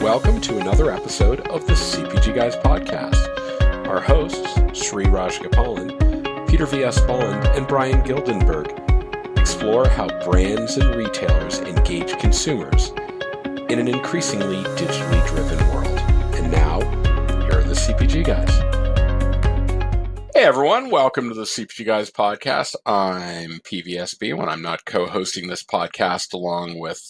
Welcome to another episode of the CPG Guys podcast. Our hosts, Sri Rajgopalan, Peter V.S. Bond, and Brian Gildenberg explore how brands and retailers engage consumers in an increasingly digitally driven world. And now, here are the CPG Guys. Hey everyone, welcome to the CPG Guys podcast. I'm PVSB when I'm not co-hosting this podcast along with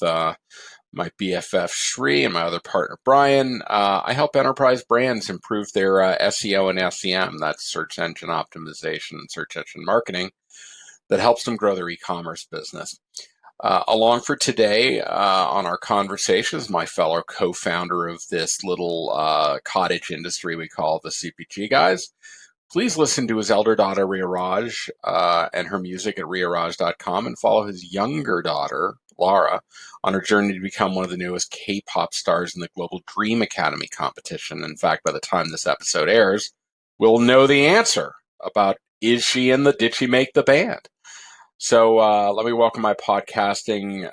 my BFF Sri and my other partner Brian. I help enterprise brands improve their SEO and SEM, that's search engine optimization and search engine marketing, that helps them grow their e-commerce business. Along for today on our conversation is my fellow co-founder of this little cottage industry we call the CPG Guys. Please listen to his elder daughter, Ria Raj, and her music at riaraj.com, and follow his younger daughter, Lara, on her journey to become one of the newest K-pop stars in the Global Dream Academy competition. In fact, by the time this episode airs, we'll know the answer about did she make the band? So let me welcome my podcasting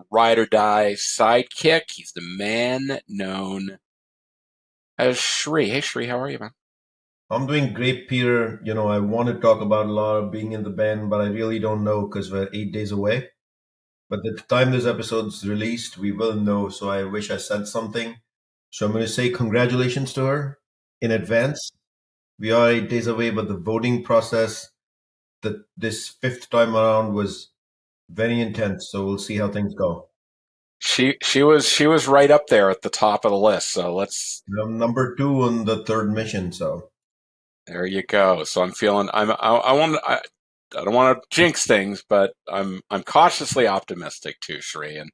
ride or die sidekick. He's the man known as Sri. Hey, Sri, how are you, man? I'm doing great, Peter. I want to talk about a lot of being in the band, but I really don't know because we're 8 days away. But at the time this episode's released, we will know. So I wish I said something. So I'm going to say congratulations to her in advance. We are 8 days away, but the voting process this fifth time around was very intense. So we'll see how things go. She was right up there at the top of the list. So let's. I'm number 2 on the third mission. So there you go. So I'm feeling I don't want to jinx things, but I'm cautiously optimistic too, Sri. And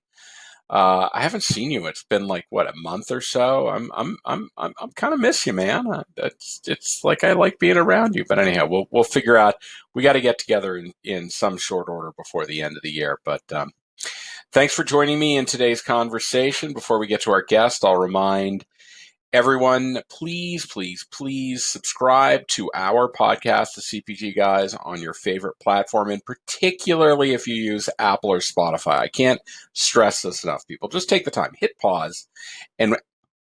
I haven't seen you. It's been like what, a month or so. I'm kind of miss you, man. It's like I like being around you. But anyhow, we'll figure out. We got to get together in some short order before the end of the year. But thanks for joining me in today's conversation. Before we get to our guest, I'll remind everyone, please subscribe to our podcast, The CPG Guys, on your favorite platform, and particularly if you use Apple or Spotify. I can't stress this enough, people. Just take the time, hit pause, and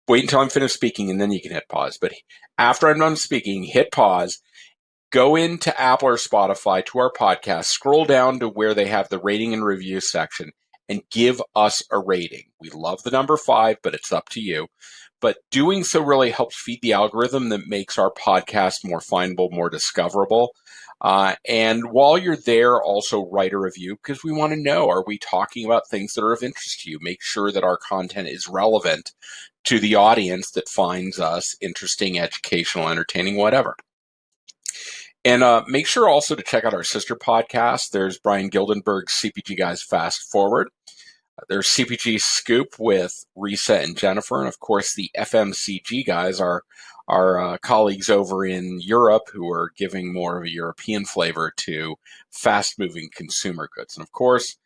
wait until I'm finished speaking, and then you can hit pause. But after I'm done speaking, hit pause, go into Apple or Spotify to our podcast, scroll down to where they have the rating and review section, and give us a rating. We love the number 5, but it's up to you. But doing so really helps feed the algorithm that makes our podcast more findable, more discoverable. And while you're there, also write a review, because we want to know, are we talking about things that are of interest to you? Make sure that our content is relevant to the audience that finds us interesting, educational, entertaining, whatever. And make sure also to check out our sister podcast. There's Brian Gildenberg's CPG Guys Fast Forward. There's CPG Scoop with Risa and Jennifer. And of course, the FMCG guys are our colleagues over in Europe who are giving more of a European flavor to fast-moving consumer goods. And of course,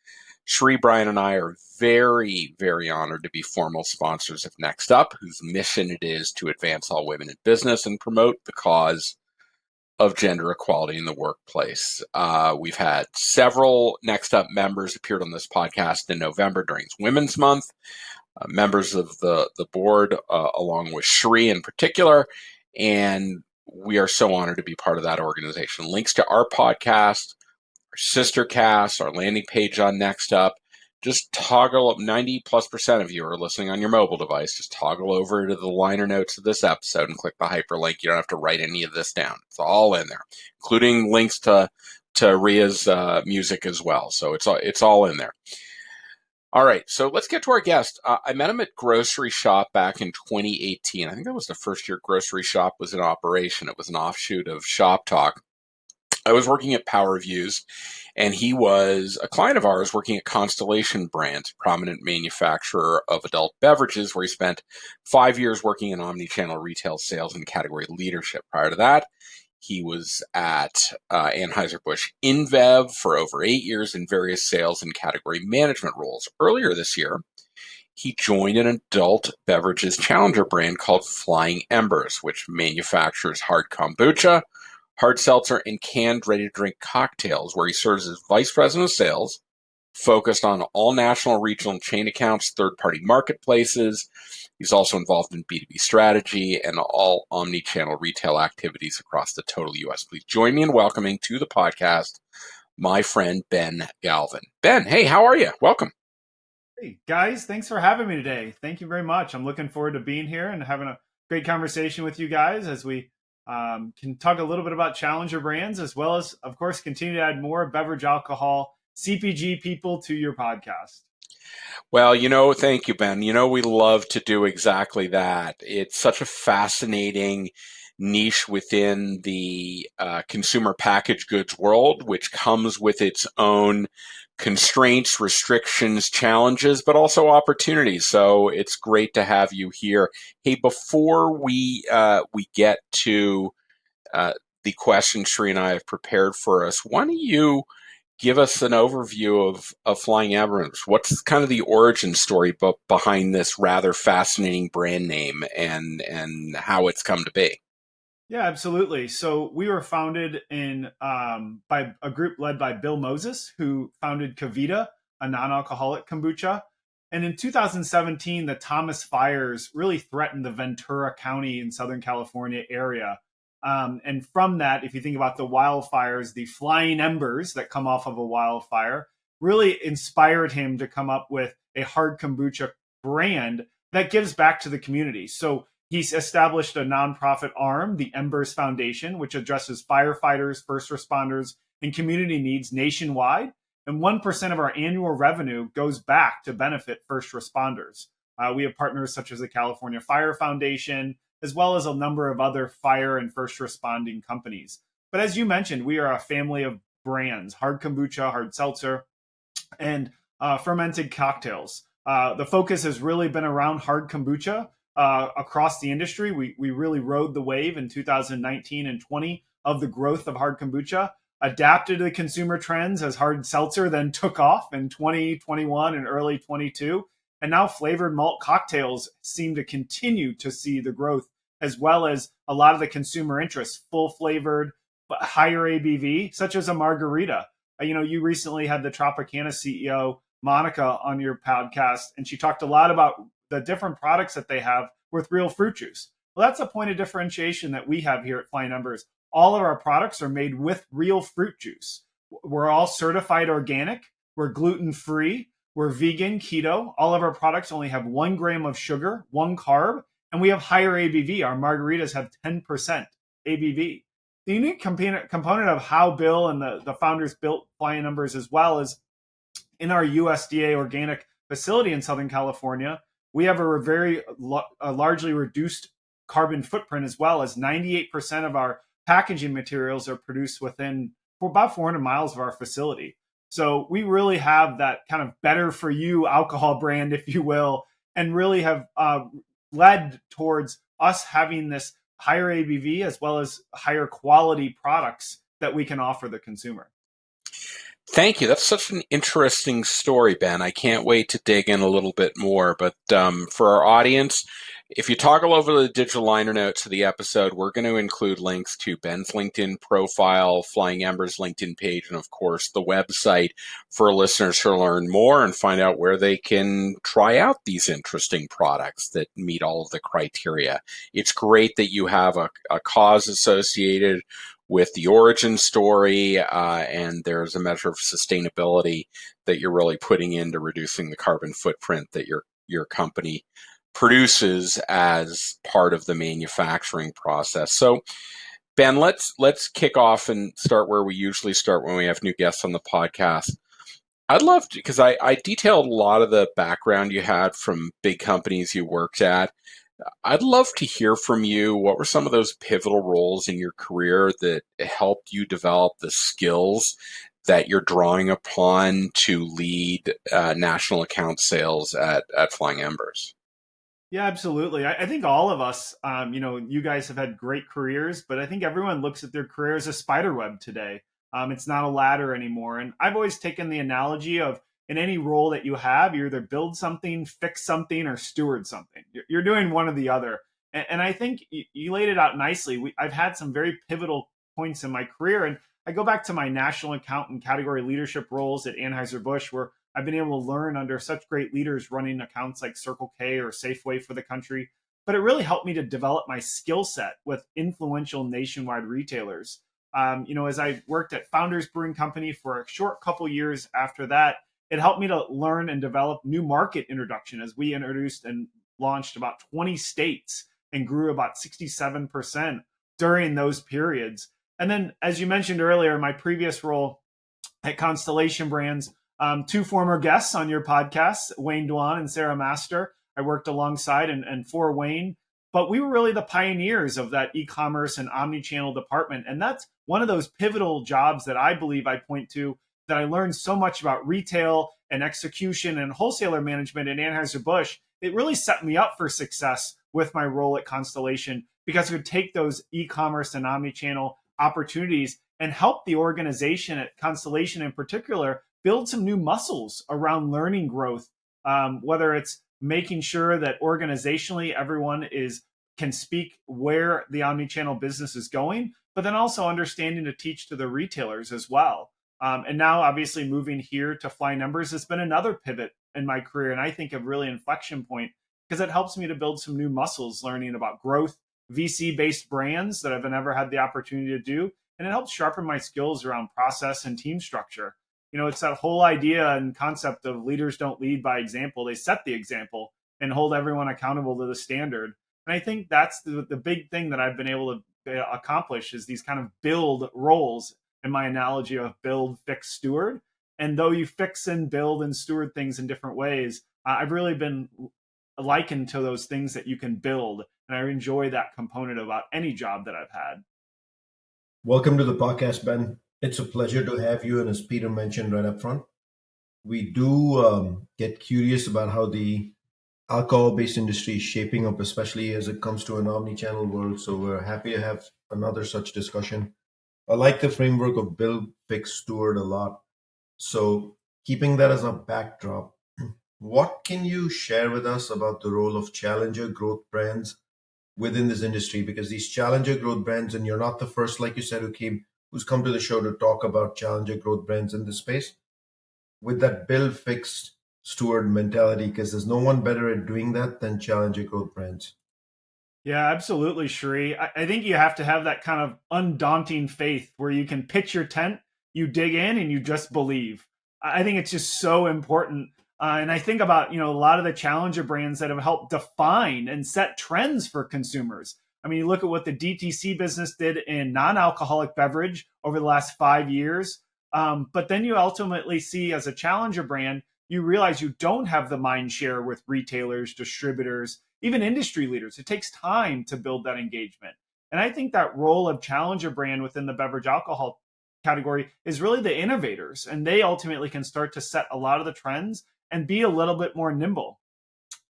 Sri, Brian, and I are very, very honored to be formal sponsors of Next Up, whose mission it is to advance all women in business and promote the cause of gender equality in the workplace. We've had several Next Up members appeared on this podcast in November during Women's Month, members of the board, along with Sri in particular, and we are so honored to be part of that organization. Links to our podcast, our sister cast, our landing page on Next Up. Just toggle up, 90+% of you are listening on your mobile device. Just toggle over to the liner notes of this episode and click the hyperlink. You don't have to write any of this down. It's all in there, including links to Ria's music as well. So it's all in there. All right, so let's get to our guest. I met him at Grocery Shop back in 2018. I think that was the first year Grocery Shop was in operation. It was an offshoot of Shop Talk. I was working at Power Reviews, and he was a client of ours working at Constellation Brands, a prominent manufacturer of adult beverages, where he spent 5 years working in omnichannel retail sales and category leadership. Prior to that, he was at Anheuser-Busch InBev for over 8 years in various sales and category management roles. Earlier this year, he joined an adult beverages challenger brand called Flying Embers, which manufactures hard kombucha, hard seltzer, and canned ready-to-drink cocktails, where he serves as vice president of sales focused on all national, regional chain accounts, third-party marketplaces. He's also involved in B2B strategy and all omni-channel retail activities across the total U.S. Please join me in welcoming to the podcast my friend Ben Galvin. Ben, hey, how are you? Welcome. Hey, guys, thanks for having me today. Thank you very much. I'm looking forward to being here and having a great conversation with you guys as we can talk a little bit about challenger brands, as well as, of course, continue to add more beverage alcohol CPG people to your podcast. Well, thank you, Ben. We love to do exactly that. It's such a fascinating niche within the consumer packaged goods world, which comes with its own constraints, restrictions, challenges, but also opportunities. So it's great to have you here. Hey, before we get to uh, the question Sri and I have prepared for us, why don't you give us an overview of Flying Embers? What's kind of the origin story behind this rather fascinating brand name and how it's come to be? Yeah, absolutely. So we were founded in by a group led by Bill Moses, who founded Kavita, a non-alcoholic kombucha. And in 2017, the Thomas fires really threatened the Ventura County in Southern California area. And from that, if you think about the wildfires, the flying embers that come off of a wildfire really inspired him to come up with a hard kombucha brand that gives back to the community. So he's established a nonprofit arm, the Embers Foundation, which addresses firefighters, first responders, and community needs nationwide. And 1% of our annual revenue goes back to benefit first responders. We have partners such as the California Fire Foundation, as well as a number of other fire and first responding companies. But as you mentioned, we are a family of brands: hard kombucha, hard seltzer, and fermented cocktails. The focus has really been around hard kombucha across the industry. We really rode the wave in 2019 and 20 of the growth of hard kombucha, adapted to the consumer trends as hard seltzer then took off in 2021 and early 22. And now flavored malt cocktails seem to continue to see the growth, as well as a lot of the consumer interest, full flavored, but higher ABV, such as a margarita. You recently had the Tropicana CEO, Monica, on your podcast, and she talked a lot about the different products that they have with real fruit juice. Well, that's a point of differentiation that we have here at Flying Embers. All of our products are made with real fruit juice. We're all certified organic. We're gluten-free. We're vegan, keto. All of our products only have 1 gram of sugar, 1 carb, and we have higher ABV. Our margaritas have 10% ABV. The unique component of how Bill and the founders built Flying Embers as well is in our USDA organic facility in Southern California, we have a largely reduced carbon footprint, as well as 98% of our packaging materials are produced within about 400 miles of our facility. So we really have that kind of better for you alcohol brand, if you will, and really have led towards us having this higher ABV as well as higher quality products that we can offer the consumer. Thank you. That's such an interesting story, Ben. I can't wait to dig in a little bit more. But for our audience, if you toggle over the digital liner notes of the episode, we're going to include links to Ben's LinkedIn profile, Flying Embers LinkedIn page, and of course the website for listeners to learn more and find out where they can try out these interesting products that meet all of the criteria. It's great that you have a cause associated with the origin story, and there's a measure of sustainability that you're really putting into reducing the carbon footprint that your company produces as part of the manufacturing process. So, Ben, let's kick off and start where we usually start when we have new guests on the podcast. I'd love to, because I detailed a lot of the background you had from big companies you worked at. I'd love to hear from you. What were some of those pivotal roles in your career that helped you develop the skills that you're drawing upon to lead national account sales at Flying Embers? Yeah, absolutely. I think all of us, you guys have had great careers, but I think everyone looks at their career as a spider web today. It's not a ladder anymore. And I've always taken the analogy of in any role that you have, you either build something, fix something, or steward something. You're doing one or the other. And I think you laid it out nicely. I've had some very pivotal points in my career. And I go back to my national account and category leadership roles at Anheuser-Busch, where I've been able to learn under such great leaders running accounts like Circle K or Safeway for the country. But it really helped me to develop my skill set with influential nationwide retailers. As I worked at Founders Brewing Company for a short couple years after that, it helped me to learn and develop new market introduction as we introduced and launched about 20 states and grew about 67% during those periods. And then, as you mentioned earlier, my previous role at Constellation Brands, two former guests on your podcast, Wayne Dwan and Sarah Master, I worked alongside and for Wayne. But we were really the pioneers of that e-commerce and omni-channel department. And that's one of those pivotal jobs that I believe I point to, that I learned so much about retail and execution and wholesaler management at Anheuser-Busch. It really set me up for success with my role at Constellation, because I could take those e-commerce and omni-channel opportunities and help the organization at Constellation in particular build some new muscles around learning growth, whether it's making sure that organizationally everyone can speak where the omni-channel business is going, but then also understanding to teach to the retailers as well. And now, obviously, moving here to Flying Embers has been another pivot in my career, and I think a really inflection point, because it helps me to build some new muscles, learning about growth, VC-based brands that I've never had the opportunity to do, and it helps sharpen my skills around process and team structure. It's that whole idea and concept of leaders don't lead by example. They set the example and hold everyone accountable to the standard. And I think that's the big thing that I've been able to accomplish, is these kind of build roles, in my analogy of build, fix, steward. And though you fix and build and steward things in different ways, I've really been likened to those things that you can build. And I enjoy that component about any job that I've had. Welcome to the podcast, Ben. It's a pleasure to have you. And as Peter mentioned right up front, we do get curious about how the alcohol-based industry is shaping up, especially as it comes to an omni-channel world. So we're happy to have another such discussion. I like the framework of build, fix, steward a lot. So keeping that as a backdrop, what can you share with us about the role of challenger growth brands within this industry? Because these challenger growth brands, and you're not the first, like you said, who's come to the show to talk about challenger growth brands in this space, with that build, fix, steward mentality, because there's no one better at doing that than challenger growth brands. Yeah, absolutely, Sheree. I think you have to have that kind of undaunting faith where you can pitch your tent, you dig in, and you just believe. I think it's just so important. And I think about, a lot of the challenger brands that have helped define and set trends for consumers. I mean, you look at what the DTC business did in non-alcoholic beverage over the last 5 years. But then you ultimately see, as a challenger brand, you realize you don't have the mind share with retailers, distributors, even industry leaders. It takes time to build that engagement. And I think that role of challenger brand within the beverage alcohol category is really the innovators. And they ultimately can start to set a lot of the trends and be a little bit more nimble.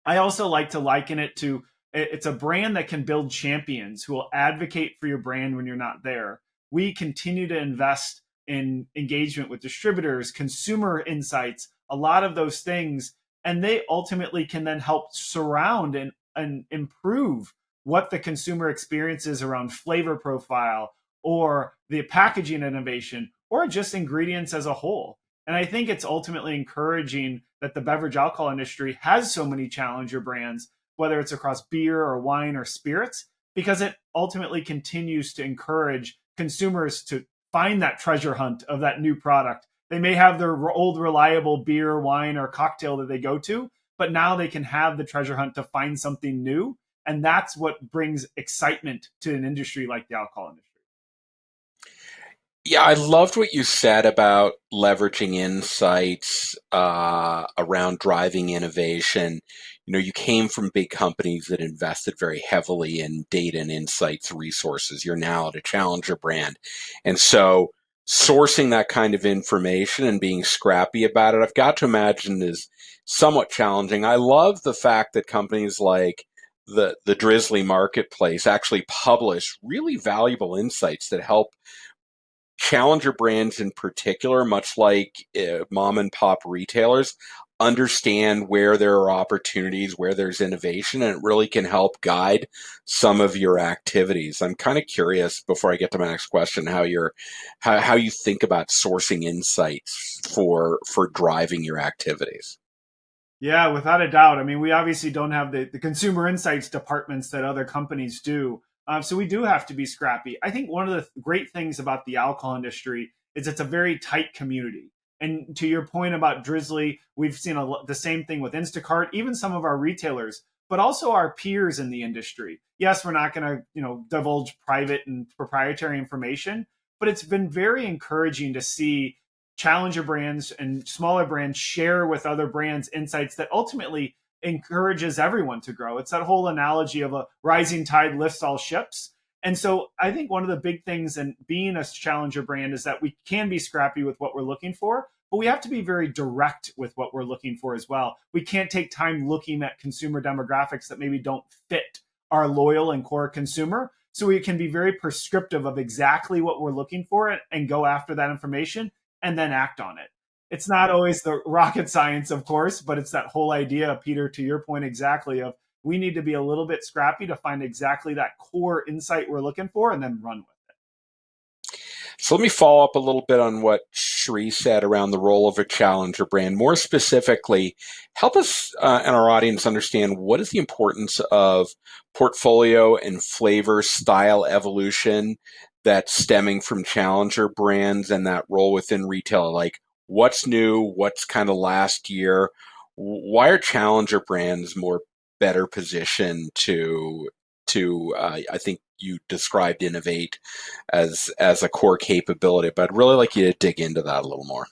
I also like to liken it to, it's a brand that can build champions who will advocate for your brand when you're not there. We continue to invest in engagement with distributors, consumer insights, a lot of those things. And they ultimately can then help surround and improve what the consumer experiences around flavor profile or the packaging innovation or just ingredients as a whole. And I think it's ultimately encouraging that the beverage alcohol industry has so many challenger brands, whether it's across beer or wine or spirits, because it ultimately continues to encourage consumers to find that treasure hunt of that new product. They may have their old reliable beer, wine, or cocktail that they go to, but now they can have the treasure hunt to find something new. And that's what brings excitement to an industry like the alcohol industry. Yeah, I loved what you said about leveraging insights around driving innovation. You came from big companies that invested very heavily in data and insights resources. You're now at a challenger brand. And so sourcing that kind of information and being scrappy about it, I've got to imagine is somewhat challenging. I love the fact that companies like the Drizzly Marketplace actually publish really valuable insights that help challenger brands in particular, much like mom and pop retailers, understand where there are opportunities, where there's innovation, and it really can help guide some of your activities. I'm kind of curious, before I get to my next question, how you think about sourcing insights for driving your activities. Yeah, without a doubt. I mean, we obviously don't have the consumer insights departments that other companies do. So we do have to be scrappy. I think one of the great things about the alcohol industry is it's a very tight community. And to your point about Drizzly, we've seen the same thing with Instacart, even some of our retailers, but also our peers in the industry. Yes, we're not going to, divulge private and proprietary information, but it's been very encouraging to see challenger brands and smaller brands share with other brands insights that ultimately encourages everyone to grow. It's that whole analogy of a rising tide lifts all ships. And so I think one of the big things in being a challenger brand is that we can be scrappy with what we're looking for, but we have to be very direct with what we're looking for as well. We can't take time looking at consumer demographics that maybe don't fit our loyal and core consumer. So we can be very prescriptive of exactly what we're looking for and go after that information and then act on it. It's not always the rocket science, of course, but it's that whole idea, Peter, to your point exactly, of we need to be a little bit scrappy to find exactly that core insight we're looking for and then run with it. So let me follow up a little bit on what Sheree said around the role of a challenger brand. More specifically, help us and our audience understand what is the importance of portfolio and flavor style evolution that's stemming from challenger brands and that role within retail. Like, what's new? What's kind of last year? Why are challenger brands more better positioned to I think you described innovate as a core capability, but I'd really like you to dig into that a little more.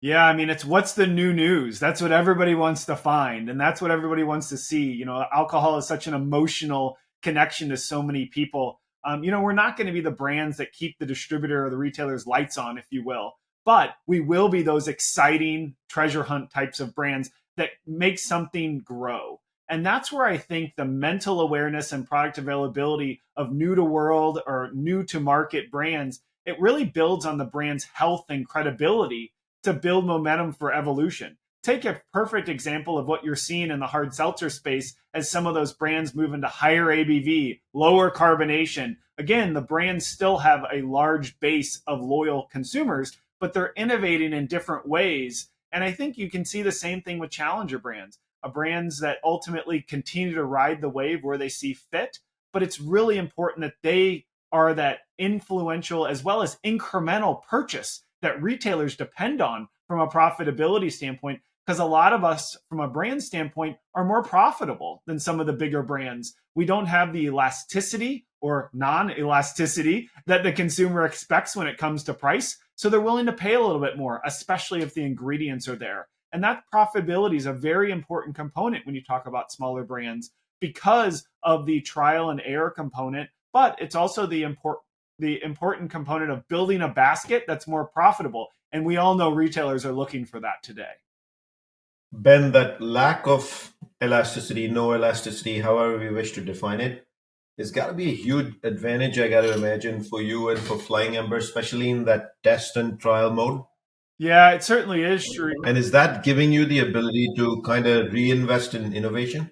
Yeah, I mean, it's what's the new news. That's what everybody wants to find, and that's what everybody wants to see. Alcohol is such an emotional connection to so many people. We're not going to be the brands that keep the distributor or the retailer's lights on, if you will, but we will be those exciting treasure hunt types of brands that make something grow. And that's where I think the mental awareness and product availability of new to world or new to market brands, it really builds on the brand's health and credibility to build momentum for evolution. Take a perfect example of what you're seeing in the hard seltzer space as some of those brands move into higher ABV, lower carbonation. Again, the brands still have a large base of loyal consumers, but they're innovating in different ways. And I think you can see the same thing with challenger brands, brands that ultimately continue to ride the wave where they see fit. But it's really important that they are that influential as well as incremental purchase that retailers depend on from a profitability standpoint, because a lot of us from a brand standpoint are more profitable than some of the bigger brands. We don't have the elasticity or non-elasticity that the consumer expects when it comes to price. So they're willing to pay a little bit more, especially if the ingredients are there. And that profitability is a very important component when you talk about smaller brands because of the trial and error component, but it's also the important component of building a basket that's more profitable. And we all know retailers are looking for that today. Ben, that lack of elasticity, no elasticity, however we wish to define it, it's got to be a huge advantage, I got to imagine, for you and for Flying Embers, especially in that test and trial mode. Yeah, it certainly is true. And is that giving you the ability to kind of reinvest in innovation?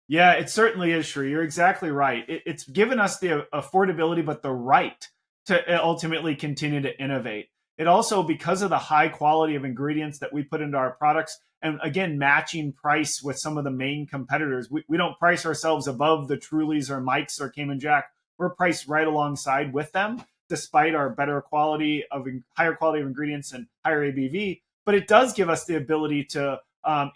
Yeah, it certainly is, Sri. You're exactly right. It's given us the affordability, but the right to ultimately continue to innovate. It also, because of the high quality of ingredients that we put into our products, and again, matching price with some of the main competitors, we don't price ourselves above the Trulies or Mike's or Cayman Jack. We're priced right alongside with them, despite our higher quality of ingredients and higher ABV. But it does give us the ability to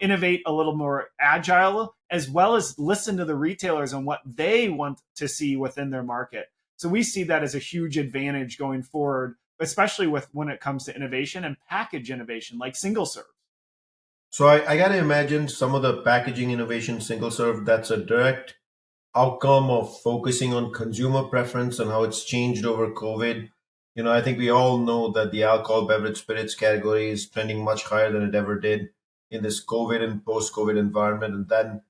innovate a little more agile, as well as listen to the retailers on what they want to see within their market. So we see that as a huge advantage going forward, especially when it comes to innovation and package innovation like single serve. So I got to imagine some of the packaging innovation, single serve, that's a direct outcome of focusing on consumer preference and how it's changed over COVID. I think we all know that the alcohol, beverage, spirits category is trending much higher than it ever did in this COVID and post-COVID environment. And then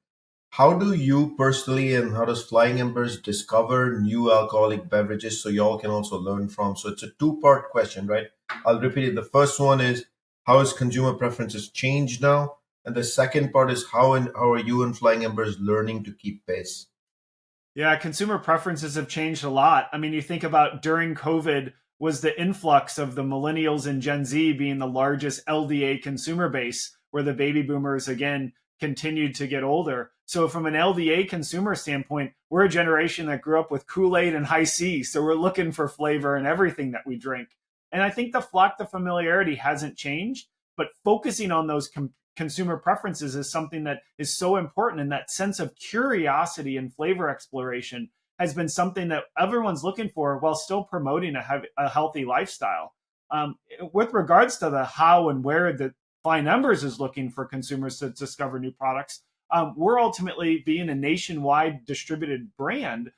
how do you personally and how does Flying Embers discover new alcoholic beverages so y'all can also learn from? So it's a two-part question, right? I'll repeat it. The first one is, how has consumer preferences changed now? And the second part is how are you and Flying Embers learning to keep pace? Yeah, consumer preferences have changed a lot. I mean, you think about during COVID was the influx of the millennials and Gen Z being the largest LDA consumer base, where the baby boomers again continued to get older. So from an LDA consumer standpoint, we're a generation that grew up with Kool-Aid and high C. So we're looking for flavor in everything that we drink. And I think the flock to familiarity hasn't changed, but focusing on those consumer preferences is something that is so important. And that sense of curiosity and flavor exploration has been something that everyone's looking for while still promoting a healthy lifestyle. With regards to the how and where the Flying Embers is looking for consumers to discover new products, we're ultimately being a nationwide distributed brand.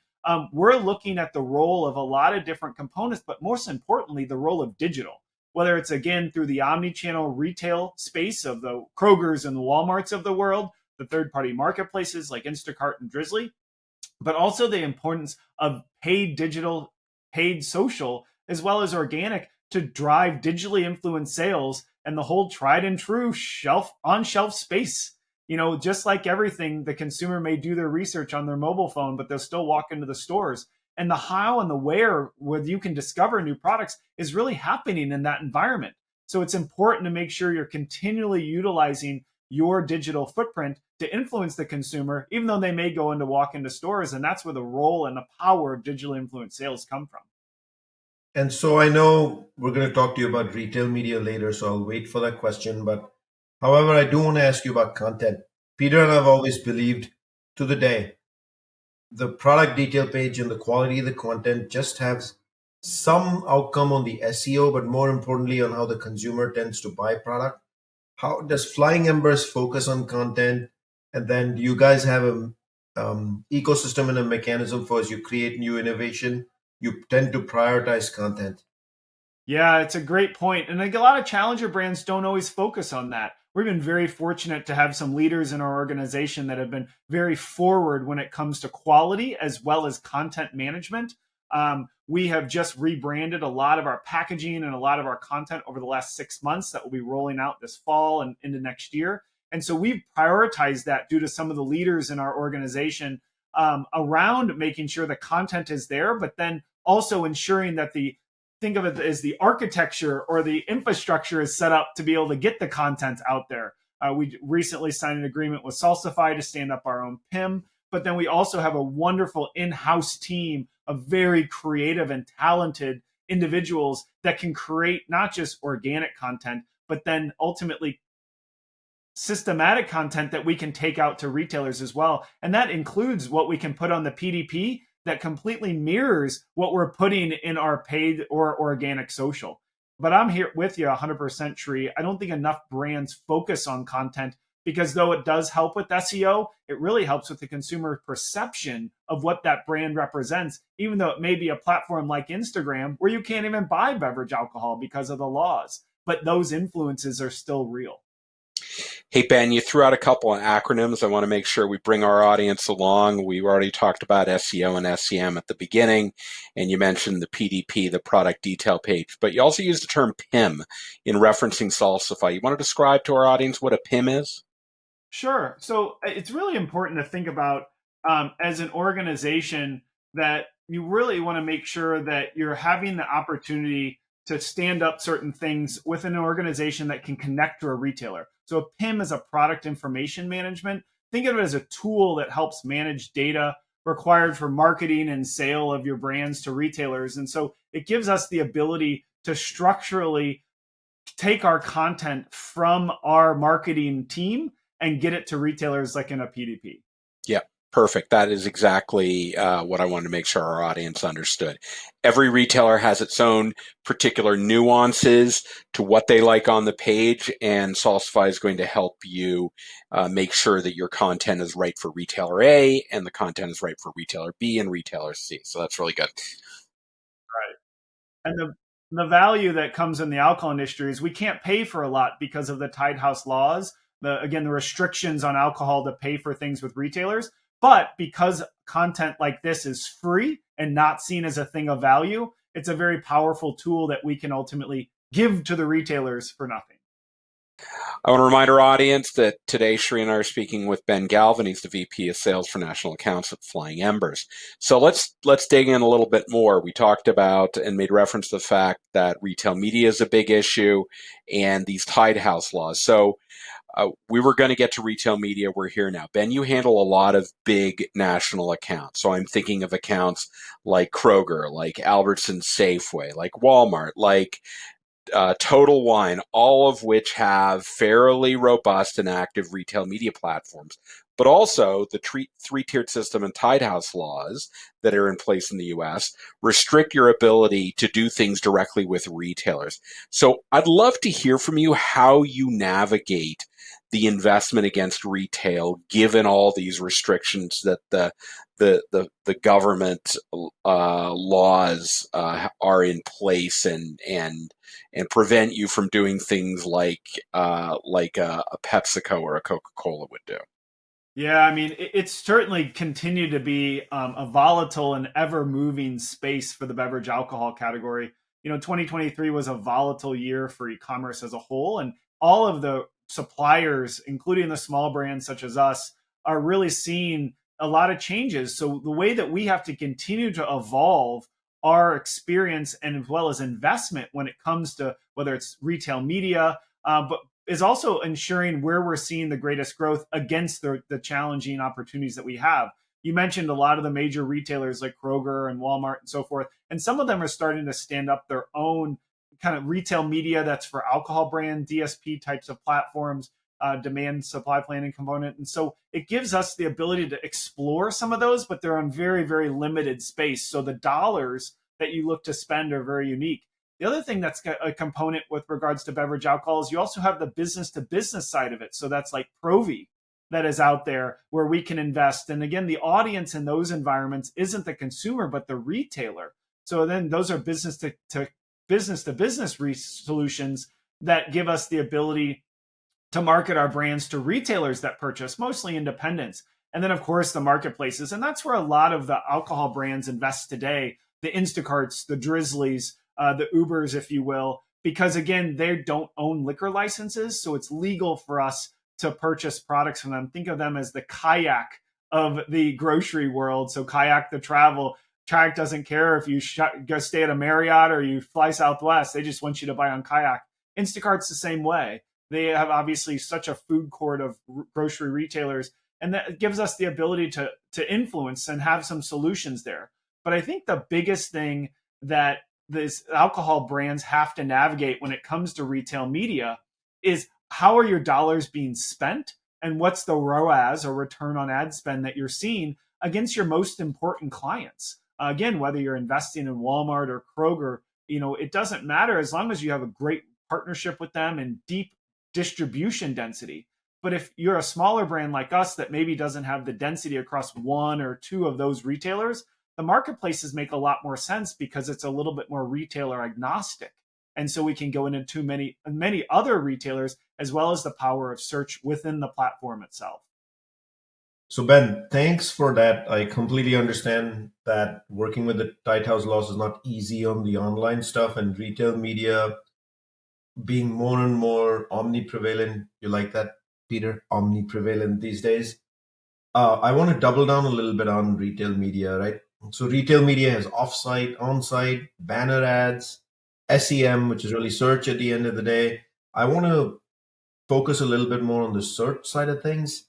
We're looking at the role of a lot of different components, but most importantly, the role of digital, whether it's again through the omni-channel retail space of the Krogers and the Walmarts of the world, the third-party marketplaces like Instacart and Drizzly, but also the importance of paid digital, paid social, as well as organic to drive digitally influenced sales and the whole tried and true shelf on shelf space. You know, just like everything, the consumer may do their research on their mobile phone, but they'll still walk into the stores. And the how and the where you can discover new products is really happening in that environment. So it's important to make sure you're continually utilizing your digital footprint to influence the consumer, even though they may go into walk into stores. And that's where the role and the power of digital influence sales come from. And so I know we're going to talk to you about retail media later, so I'll wait for that question. But however, I do want to ask you about content. Peter and I've always believed to the day the product detail page and the quality of the content just has some outcome on the SEO, but more importantly on how the consumer tends to buy product. How does Flying Embers focus on content? And then do you guys have a ecosystem and a mechanism for as you create new innovation, you tend to prioritize content? Yeah, it's a great point. And like a lot of challenger brands don't always focus on that. We've been very fortunate to have some leaders in our organization that have been very forward when it comes to quality as well as content management. We have just rebranded a lot of our packaging and a lot of our content over the last 6 months that will be rolling out this fall and into next year. And so we've prioritized that due to some of the leaders in our organization around making sure the content is there, but then also ensuring that think of it as the architecture or the infrastructure is set up to be able to get the content out there. We recently signed an agreement with Salsify to stand up our own PIM, but then we also have a wonderful in-house team of very creative and talented individuals that can create not just organic content, but then ultimately systematic content that we can take out to retailers as well. And that includes what we can put on the PDP that completely mirrors what we're putting in our paid or organic social. But I'm here with you 100%, Shri. I don't think enough brands focus on content because though it does help with SEO, it really helps with the consumer perception of what that brand represents, even though it may be a platform like Instagram where you can't even buy beverage alcohol because of the laws. But those influences are still real. Hey, Ben, you threw out a couple of acronyms. I want to make sure we bring our audience along. We already talked about SEO and SEM at the beginning, and you mentioned the PDP, the product detail page, but you also used the term PIM in referencing Salsify. You want to describe to our audience what a PIM is? Sure. So it's really important to think about as an organization that you really want to make sure that you're having the opportunity to stand up certain things within an organization that can connect to a retailer. So a PIM is a product information management. Think of it as a tool that helps manage data required for marketing and sale of your brands to retailers. And so it gives us the ability to structurally take our content from our marketing team and get it to retailers like in a PDP. Yeah, perfect. That is exactly what I wanted to make sure our audience understood. Every retailer has its own particular nuances to what they like on the page, and Salsify is going to help you make sure that your content is right for retailer A and the content is right for retailer B and retailer C. So that's really good. Right. And the value that comes in the alcohol industry is we can't pay for a lot because of the Tied House laws. The restrictions on alcohol to pay for things with retailers. But because content like this is free and not seen as a thing of value, it's a very powerful tool that we can ultimately give to the retailers for nothing. I want to remind our audience that today Shri and I are speaking with Ben Galvin. He's the VP of Sales for National Accounts at Flying Embers. So let's dig in a little bit more. We talked about and made reference to the fact that retail media is a big issue and these tied house laws. So we were going to get to retail media. We're here now. Ben, you handle a lot of big national accounts. So I'm thinking of accounts like Kroger, like Albertsons Safeway, like Walmart, like Total Wine, all of which have fairly robust and active retail media platforms, but also the three-tiered system and tied house laws that are in place in the US restrict your ability to do things directly with retailers. So I'd love to hear from you how you navigate the investment against retail, given all these restrictions that the government laws are in place and prevent you from doing things like a PepsiCo or a Coca-Cola would do. Yeah, I mean, it's certainly continued to be a volatile and ever moving space for the beverage alcohol category. 2023 was a volatile year for e-commerce as a whole, and all of the suppliers, including the small brands such as us, are really seeing a lot of changes. So the way that we have to continue to evolve our experience and as well as investment when it comes to whether it's retail media, but is also ensuring where we're seeing the greatest growth against the challenging opportunities that we have. You mentioned a lot of the major retailers like Kroger and Walmart and so forth, and some of them are starting to stand up their own kind of retail media that's for alcohol brand DSP types of platforms, demand supply planning component. And so it gives us the ability to explore some of those, but they're on very, very limited space. So the dollars that you look to spend are very unique. The other thing that's a component with regards to beverage alcohol is you also have the business to business side of it. So that's like Provi that is out there where we can invest. And again, the audience in those environments isn't the consumer, but the retailer. So then those are business to business solutions that give us the ability to market our brands to retailers that purchase, mostly independents. And then, of course, the marketplaces. And that's where a lot of the alcohol brands invest today, the Instacarts, the Drizzlies, the Ubers, if you will, because again, they don't own liquor licenses. So it's legal for us to purchase products from them. Think of them as the Kayak of the grocery world. So Kayak the travel. Kayak doesn't care if you go stay at a Marriott or you fly Southwest. They just want you to buy on Kayak. Instacart's the same way. They have obviously such a food court of grocery retailers, and that gives us the ability to influence and have some solutions there. But I think the biggest thing that these alcohol brands have to navigate when it comes to retail media is how are your dollars being spent and what's the ROAS or return on ad spend that you're seeing against your most important clients. Again, whether you're investing in Walmart or Kroger, it doesn't matter as long as you have a great partnership with them and deep distribution density. But if you're a smaller brand like us that maybe doesn't have the density across one or two of those retailers, the marketplaces make a lot more sense because it's a little bit more retailer agnostic. And so we can go into many other retailers as well as the power of search within the platform itself. So Ben, thanks for that. I completely understand that working with the tight house laws is not easy on the online stuff and retail media being more and more omniprevalent. You like that, Peter? Omniprevalent these days. I want to double down a little bit on retail media, right? So retail media has offsite, onsite, banner ads, SEM, which is really search at the end of the day. I want to focus a little bit more on the search side of things.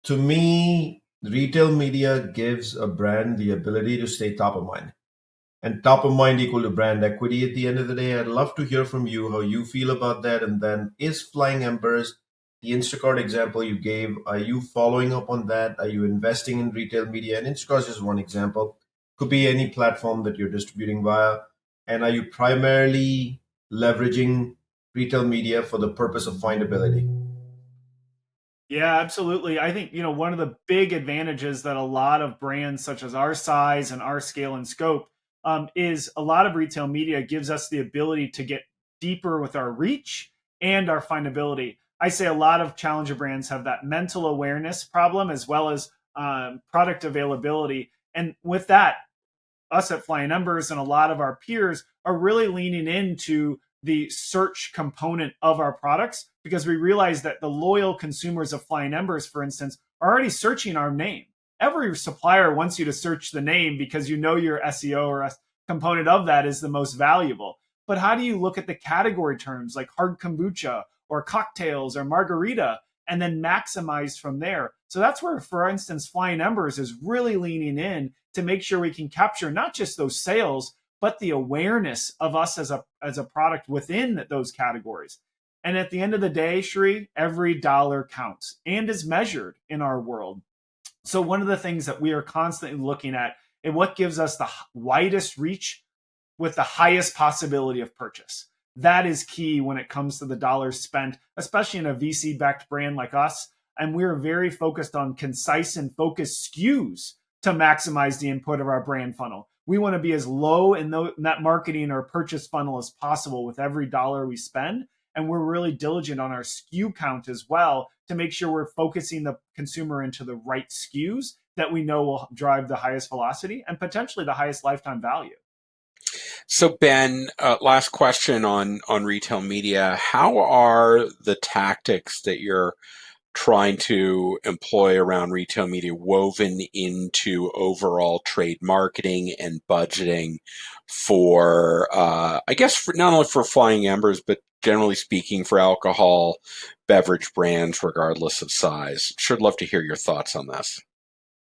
To me, retail media gives a brand the ability to stay top of mind. And top of mind equal to brand equity at the end of the day. I'd love to hear from you how you feel about that. And then is Flying Embers, the Instacart example you gave, are you following up on that? Are you investing in retail media? And Instacart is just one example. Could be any platform that you're distributing via. And are you primarily leveraging retail media for the purpose of findability? Yeah, absolutely. I think, one of the big advantages that a lot of brands such as our size and our scale and scope is a lot of retail media gives us the ability to get deeper with our reach and our findability. I say a lot of challenger brands have that mental awareness problem as well as product availability. And with that, us at Flying Embers and a lot of our peers are really leaning into the search component of our products because we realized that the loyal consumers of Flying Embers, for instance, are already searching our name. Every supplier wants you to search the name because your SEO or a component of that is the most valuable. But how do you look at the category terms like hard kombucha or cocktails or margarita and then maximize from there? So that's where, for instance, Flying Embers is really leaning in to make sure we can capture not just those sales, but the awareness of us as a product within those categories. And at the end of the day, Shri, every dollar counts and is measured in our world. So one of the things that we are constantly looking at and what gives us the widest reach with the highest possibility of purchase. That is key when it comes to the dollars spent, especially in a VC-backed brand like us. And we're very focused on concise and focused SKUs to maximize the input of our brand funnel. We want to be as low in that marketing or purchase funnel as possible with every dollar we spend. And we're really diligent on our SKU count as well to make sure we're focusing the consumer into the right SKUs that we know will drive the highest velocity and potentially the highest lifetime value. So Ben, last question on retail media. How are the tactics that you're trying to employ around retail media woven into overall trade marketing and budgeting for, I guess, for not only for Flying Embers, but generally speaking for alcohol beverage brands, regardless of size? Sure love to hear your thoughts on this.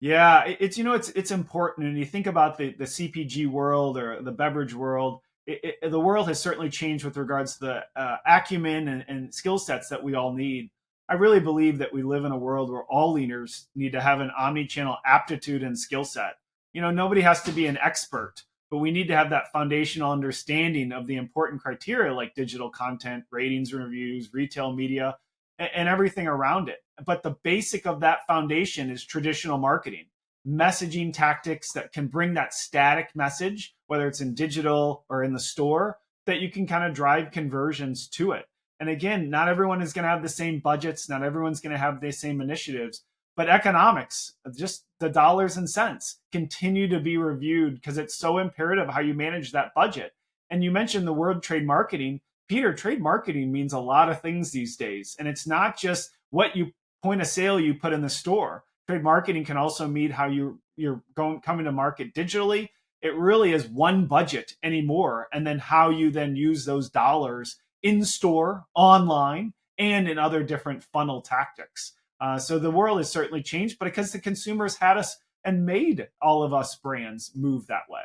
Yeah, it's important. And you think about the CPG world or the beverage world, the world has certainly changed with regards to the acumen and skill sets that we all need. I really believe that we live in a world where all leaders need to have an omni-channel aptitude and skill set. Nobody has to be an expert, but we need to have that foundational understanding of the important criteria like digital content, ratings, reviews, retail media, and everything around it. But the basic of that foundation is traditional marketing, messaging tactics that can bring that static message, whether it's in digital or in the store, that you can kind of drive conversions to it. And again, not everyone is going to have the same budgets. Not everyone's going to have the same initiatives. But economics, just the dollars and cents, continue to be reviewed because it's so imperative how you manage that budget. And you mentioned the word trade marketing. Peter, trade marketing means a lot of things these days. And it's not just what you point of sale you put in the store. Trade marketing can also mean how you're coming to market digitally. It really is one budget anymore. And then how you then use those dollars in store, online, and in other different funnel tactics. So the world has certainly changed, but because the consumers had us and made all of us brands move that way.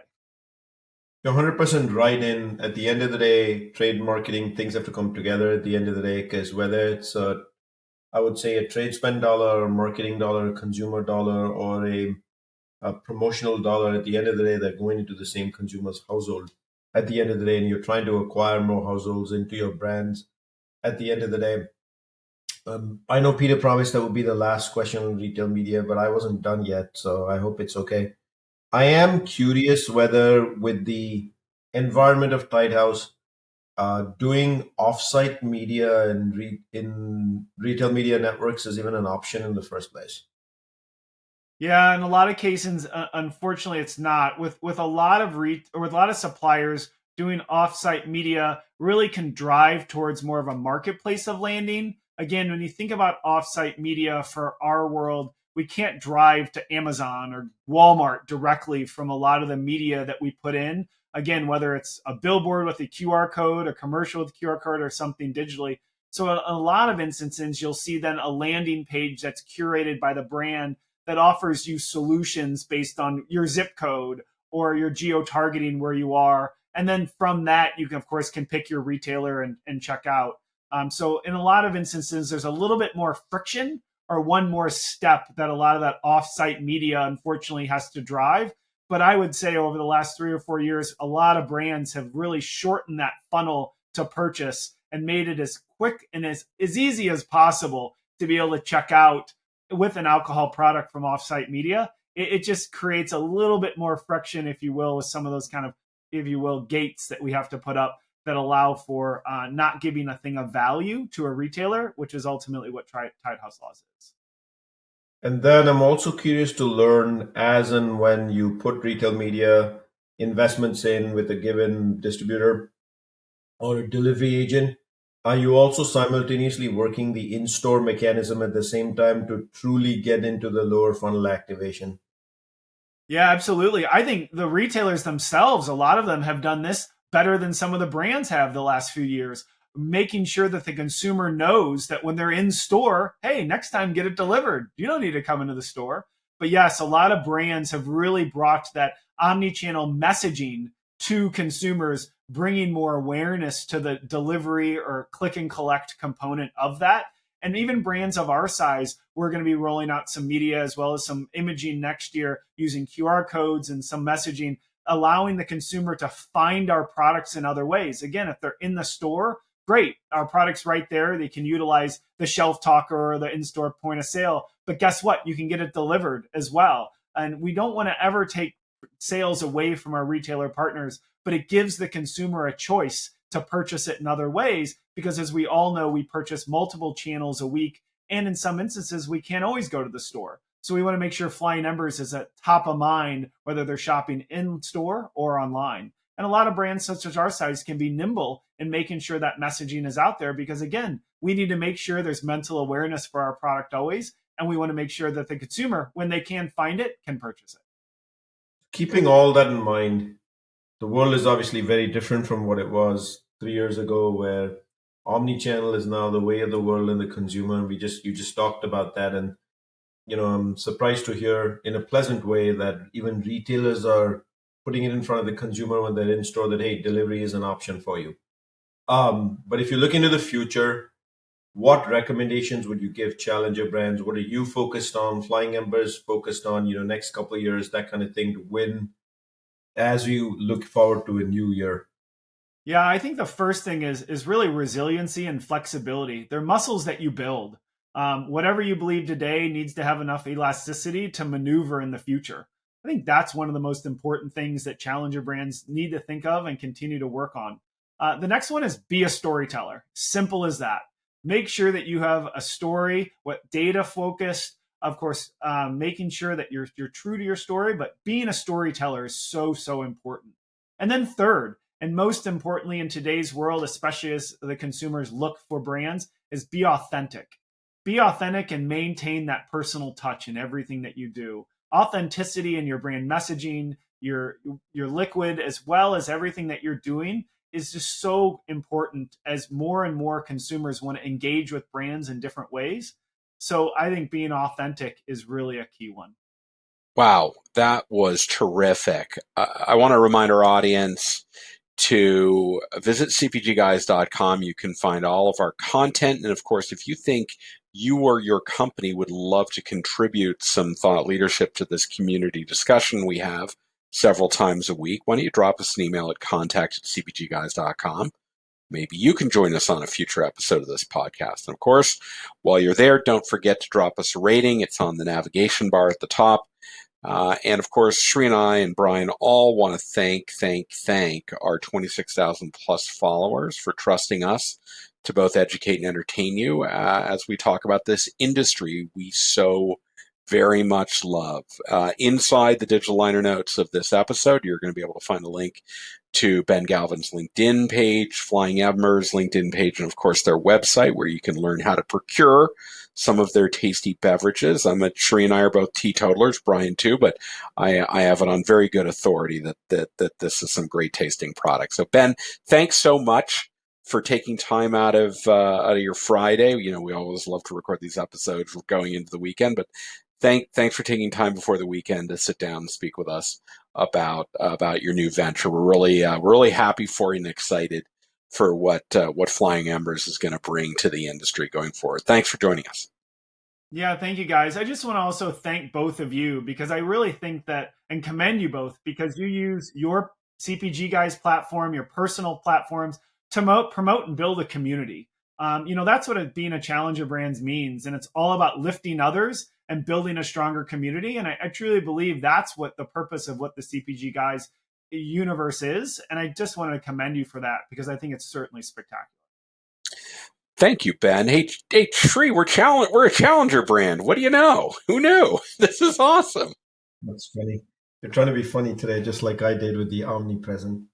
You're 100% right. In at the end of the day, trade marketing, things have to come together at the end of the day, because whether it's I would say a trade spend dollar or marketing dollar, consumer dollar, or a promotional dollar, at the end of the day, they're going into the same consumer's household at the end of the day, and you're trying to acquire more households into your brands at the end of the day. I know Peter promised that would be the last question on retail media, but I wasn't done yet, so I hope it's okay. I am curious whether, with the environment of Tight House, doing offsite media in retail media networks is even an option in the first place. Yeah, in a lot of cases, unfortunately, it's not. With a lot of with a lot of suppliers, doing offsite media really can drive towards more of a marketplace of landing. Again, when you think about offsite media for our world, we can't drive to Amazon or Walmart directly from a lot of the media that we put in. Again, whether it's a billboard with a QR code, a commercial with a QR code, or something digitally. So in a lot of instances, you'll see then a landing page that's curated by the brand that offers you solutions based on your zip code or your geo-targeting where you are. And then from that, you can, of course, can pick your retailer and check out. So in a lot of instances, there's a little bit more friction or one more step that a lot of that offsite media, unfortunately, has to drive. But I would say over the last 3 or 4 years, a lot of brands have really shortened that funnel to purchase and made it as quick and as easy as possible to be able to check out with an alcohol product from offsite media. It just creates a little bit more friction, if you will, with some of those kind of, if you will, gates that we have to put up that allow for not giving a thing of value to a retailer, which is ultimately what Tight House Laws is. And then I'm also curious to learn, as and when you put retail media investments in with a given distributor or a delivery agent, Are you also simultaneously working the in-store mechanism at the same time to truly get into the lower funnel activation? Yeah, absolutely. I think the retailers themselves, a lot of them have done this better than some of the brands have the last few years, making sure that the consumer knows that when they're in store, hey, next time get it delivered. You don't need to come into the store. But yes, a lot of brands have really brought that omni-channel messaging to consumers, bringing more awareness to the delivery or click and collect component of that. And even brands of our size, we're going to be rolling out some media as well as some imaging next year using QR codes and some messaging, allowing the consumer to find our products in other ways. Again, if they're in the store, great. Our product's right there. They can utilize the shelf talker or the in-store point of sale. But guess what? You can get it delivered as well. And we don't want to ever take sales away from our retailer partners, but it gives the consumer a choice to purchase it in other ways, because as we all know, we purchase multiple channels a week, and in some instances we can't always go to the store. So we want to make sure Flying Embers is at top of mind, whether they're shopping in store or online. And a lot of brands such as our size can be nimble in making sure that messaging is out there, because again, we need to make sure there's mental awareness for our product always, and we want to make sure that the consumer, when they can find it, can purchase it. Keeping all that in mind, the world is obviously very different from what it was 3 years ago, where omni-channel is now the way of the world and the consumer. And you just talked about that. And, I'm surprised to hear in a pleasant way that even retailers are putting it in front of the consumer when they're in store that, hey, delivery is an option for you. But if you look into the future, what recommendations would you give challenger brands? What are you focused on? Flying Embers focused on, next couple of years, that kind of thing to win as you look forward to a new year? Yeah, I think the first thing is really resiliency and flexibility. They're muscles that you build. Whatever you believe today needs to have enough elasticity to maneuver in the future. I think that's one of the most important things that challenger brands need to think of and continue to work on. The next one is be a storyteller. Simple as that. Make sure that you have a story, what data focused, of course, making sure that you're true to your story, but being a storyteller is so important. And then third, and most importantly in today's world, especially as the consumers look for brands, is be authentic. Be authentic and maintain that personal touch in everything that you do. Authenticity in your brand messaging, your liquid, as well as everything that you're doing is just so important as more and more consumers want to engage with brands in different ways. So I think being authentic is really a key one. Wow, that was terrific. I want to remind our audience to visit cpgguys.com. You can find all of our content. And of course, if you think you or your company would love to contribute some thought leadership to this community discussion we have several times a week, why don't you drop us an email at contact@cpgguys.com. Maybe you can join us on a future episode of this podcast. And of course, while you're there, don't forget to drop us a rating. It's on the navigation bar at the top. And of course, Sri and I and Brian all want to thank our 26,000 plus followers for trusting us to both educate and entertain you as we talk about this industry we so very much love. Inside the digital liner notes of this episode, you're going to be able to find a link to Ben Galvin's LinkedIn page, Flying Embers LinkedIn page, and of course their website where you can learn how to procure some of their tasty beverages. Sheree and I are both teetotalers, Brian too, but I have it on very good authority that this is some great tasting product. So Ben, thanks so much for taking time out of your Friday. We always love to record these episodes going into the weekend, but thanks for taking time before the weekend to sit down and speak with us about your new venture. We're really happy for you and excited for what Flying Embers is going to bring to the industry going forward. Thanks for joining us. Yeah, thank you guys. I just want to also thank both of you, because I really think that, and commend you both, because you use your CPG Guys platform, your personal platforms to promote and build a community. That's what being a challenger brands means. And it's all about lifting others and building a stronger community. And I truly believe that's what the purpose of what the CPG Guys universe is. And I just wanted to commend you for that, because I think it's certainly spectacular. Thank you, Ben. Hey, Shree, we're a challenger brand. What do you know? Who knew? This is awesome. That's funny. You're trying to be funny today, just like I did with the omnipresent.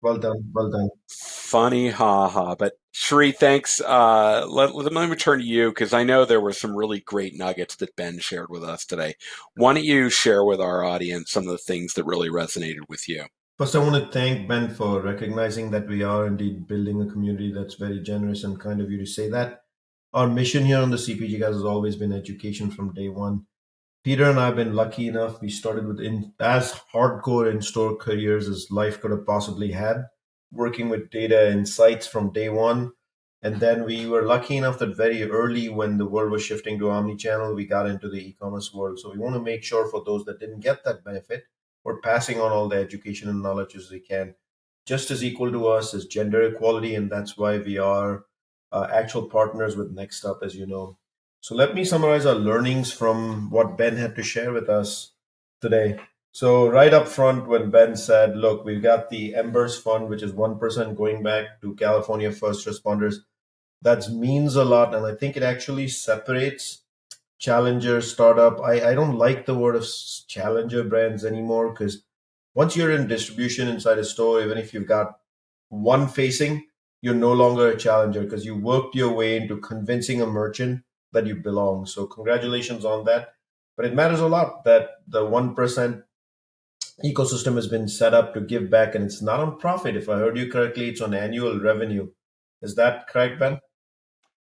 Well done. Well done. Funny, haha. But Shri, thanks. Let me turn to you because I know there were some really great nuggets that Ben shared with us today. Why don't you share with our audience some of the things that really resonated with you? First, I want to thank Ben for recognizing that we are indeed building a community. That's very generous and kind of you to say that. Our mission here on the CPG guys has always been education from day one. Peter and I have been lucky enough. We started with as hardcore in-store careers as life could have possibly had, working with data insights from day one. And then we were lucky enough that very early when the world was shifting to omni-channel, we got into the e-commerce world. So we want to make sure for those that didn't get that benefit, we're passing on all the education and knowledge as we can. Just as equal to us as gender equality, and that's why we are actual partners with Next Up, as you know. So let me summarize our learnings from what Ben had to share with us today. So right up front, when Ben said, "Look, we've got the Embers Fund, which is 1% going back to California first responders," that means a lot, and I think it actually separates challenger startup. I don't like the word of challenger brands anymore because once you're in distribution inside a store, even if you've got one facing, you're no longer a challenger because you worked your way into convincing a merchant that you belong. So congratulations on that. But it matters a lot that the 1% ecosystem has been set up to give back, and it's not on profit. If I heard you correctly, it's on annual revenue. Is that correct, Ben?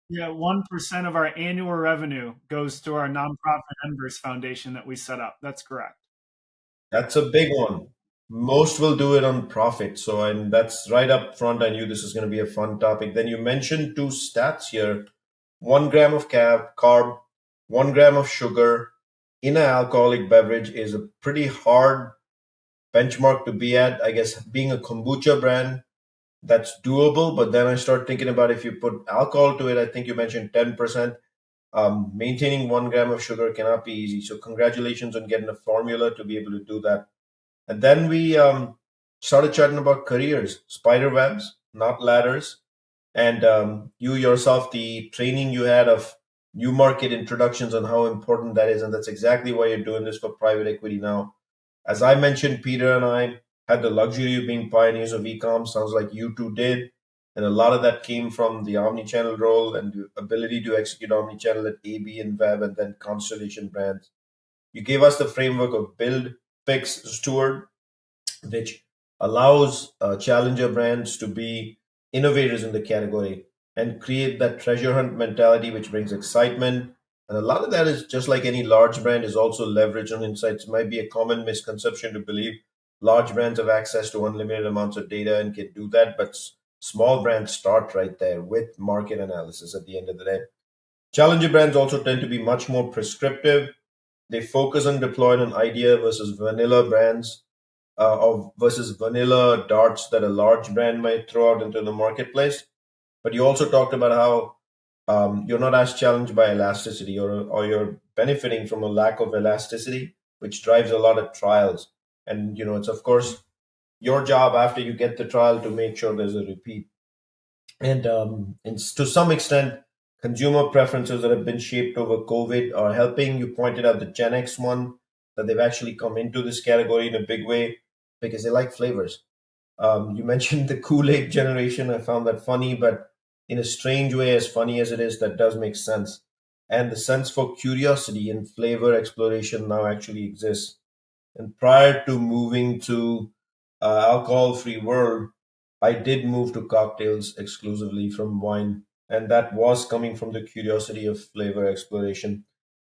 Yeah, 1% of our annual revenue goes to our nonprofit Embers Foundation that we set up. That's correct. That's a big one. Most will do it on profit. So, and that's right up front. I knew this is going to be a fun topic. Then you mentioned two stats here: 1 gram of carb, 1 gram of sugar in an alcoholic beverage is a pretty hard benchmark to be at. I guess being a kombucha brand, that's doable. But then I start thinking about if you put alcohol to it, I think you mentioned 10%. Maintaining 1 gram of sugar cannot be easy. So, congratulations on getting a formula to be able to do that. And then we started chatting about careers, spider webs, not ladders. And you yourself, the training you had of new market introductions on how important that is. And that's exactly why you're doing this for private equity now. As I mentioned, Peter and I had the luxury of being pioneers of e-com. Sounds like you two did. And a lot of that came from the omni-channel role and the ability to execute omni-channel at AB and Web and then Constellation Brands. You gave us the framework of build, fix, steward, which allows challenger brands to be innovators in the category and create that treasure hunt mentality, which brings excitement. And a lot of that is just like any large brand is also leverage on insights. It might be a common misconception to believe large brands have access to unlimited amounts of data and can do that, but small brands start right there with market analysis at the end of the day. Challenger brands also tend to be much more prescriptive. They focus on deploying an idea versus vanilla brands of versus vanilla darts that a large brand might throw out into the marketplace. But you also talked about how you're not as challenged by elasticity, or you're benefiting from a lack of elasticity, which drives a lot of trials. And it's of course your job after you get the trial to make sure there's a repeat. And to some extent, consumer preferences that have been shaped over COVID are helping. You pointed out the Gen X one, that they've actually come into this category in a big way because they like flavors. You mentioned the Kool-Aid generation. I found that funny, but in a strange way, as funny as it is, that does make sense. And the sense for curiosity and flavor exploration now actually exists. And prior to moving to alcohol-free world, I did move to cocktails exclusively from wine, and that was coming from the curiosity of flavor exploration.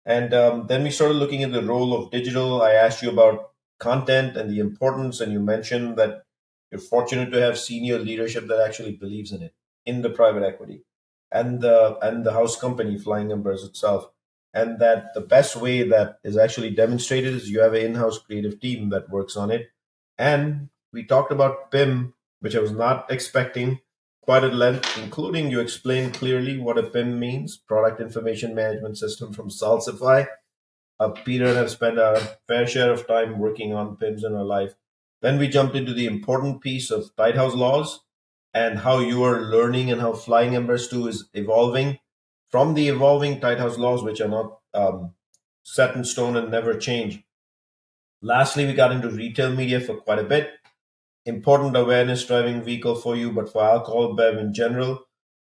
And then we started looking at the role of digital. I asked you about content and the importance, and you mentioned that you're fortunate to have senior leadership that actually believes in it, in the private equity and the house company, Flying Embers itself. And that the best way that is actually demonstrated is you have an in-house creative team that works on it. And we talked about PIM, which I was not expecting, quite at length, including you explained clearly what a PIM means, Product Information Management System from Salsify. Peter and I have spent a fair share of time working on PIMs in our life. Then we jumped into the important piece of Lighthouse laws and how you are learning and how Flying Embers 2 is evolving from the evolving Lighthouse laws, which are not set in stone and never change. Lastly, we got into retail media for quite a bit. important awareness driving vehicle for you, but for alcohol bev in general.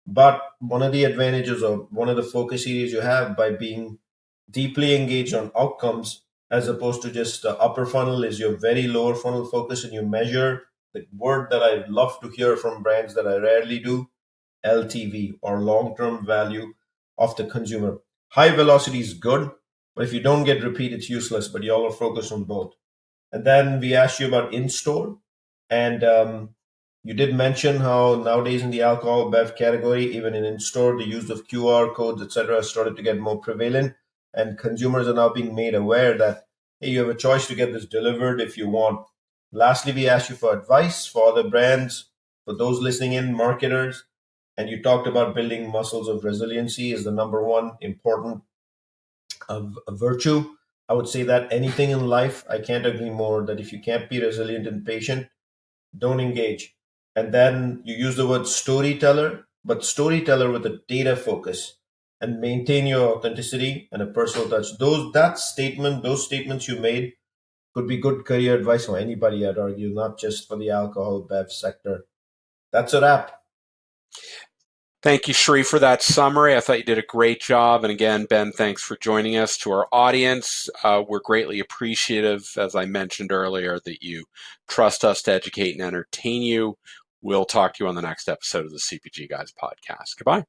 But one of the advantages or one of the focus areas you have by being deeply engaged on outcomes as opposed to just the upper funnel is your very lower funnel focus, and you measure the word that I love to hear from brands that I rarely do, LTV, or long term value of the consumer. High velocity is good, but if you don't get repeat, it's useless. But y'all are focused on both. And then we asked you about in store, and you did mention how nowadays in the alcohol bev category, even in store, the use of QR codes, etc., started to get more prevalent, and consumers are now being made aware that hey, you have a choice to get this delivered if you want. Lastly, we asked you for advice for other brands, for those listening in, marketers, and you talked about building muscles of resiliency is the number one important of a virtue. I would say that anything in life, I can't agree more that if you can't be resilient and patient, don't engage. And then you use the word storyteller, but storyteller with a data focus and maintain your authenticity and a personal touch. Those statements you made could be good career advice for anybody, I'd argue, not just for the alcohol bev sector. That's a wrap. Thank you, Shri, for that summary. I thought you did a great job. And again, Ben, thanks for joining us. To our audience, we're greatly appreciative, as I mentioned earlier, that you trust us to educate and entertain you. We'll talk to you on the next episode of the CPG Guys podcast. Goodbye.